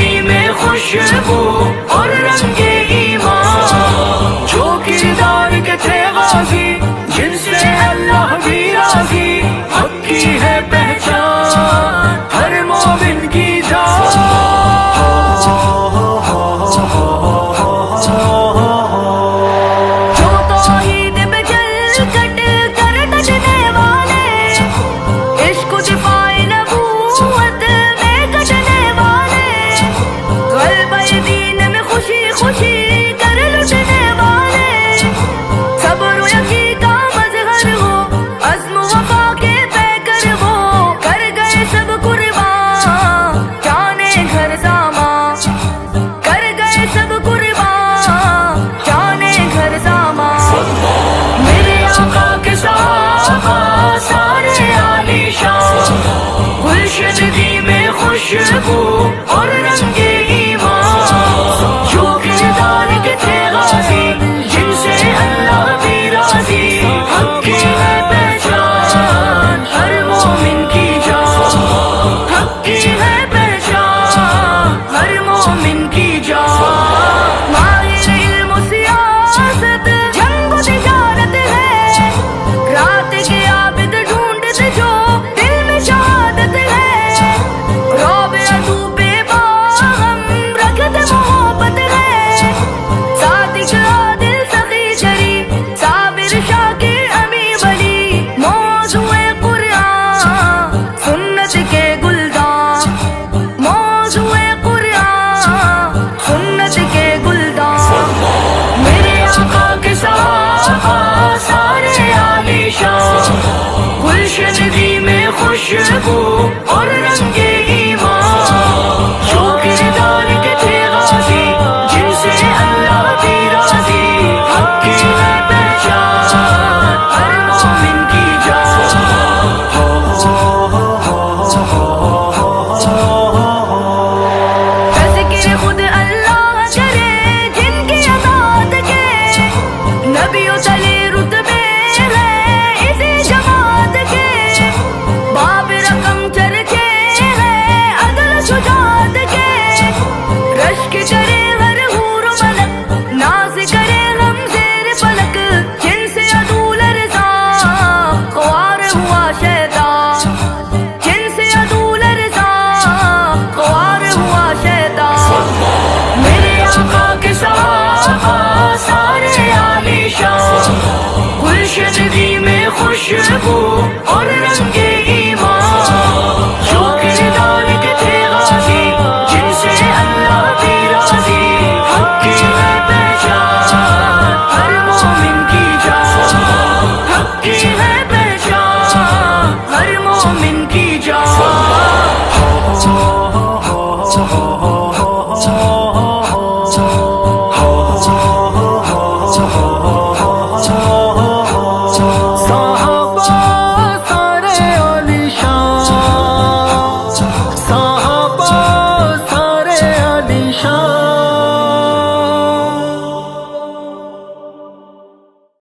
زندگی میں خوشبو اور رنگ ایمان، جو کردار کے تھے غازی جن سے اللہ بھی راضی، حق کی ہے پہچان ہر مومن کی جان۔ گلشدگی میں خوشبو اور رنگ ایمان، جو کردار کے تھے غازی جن سے اللہ بھی راضی، حق کی ہے پہچان ہر مومن کی جان، حق کی ہے پہچان ہر مومن کی جان۔ ماہر علم و سیاست جنگ و تجارت ہے، رات کے عابد ڈھونڈتے جو دل میں شہادت ہے، محبت ہے، صادق عادل سخی شریف صابر شاکر امی ولی، موضوع قرآن سنت کے گلدان، موضوع قرآن سنت کے گلدان، میرے آقا کے صحابہ سارے عالی شان، گلشدگی میں خوشبو اور رنگ ایمان، جو کردار کے تھے غازی جن سے اللہ بھی راضی، حق کی ہے پہچان ہر مومن کی جان۔ تذکر خود اللہ کرے جن کی اطاعت کے، نبیوں تلے رتبے ہیں اسی جماعت کے، باب رقم چرچے ہیں عدل شجاعت کے، رشک کرے ہر حور و ملک ناز کرے ہم زیر فلک، جن سے عدو لرزا خوار ہوا شیطان، جن سے عدو لرزا خوار ہوا شیطان، میرے آقا کے صحابہ سارے عالی شان، گلشدگی میں خوشبو اور رنگ ایمان، جو کردار کے تھے غازی جن سے اللہ بھی راضی، حق کی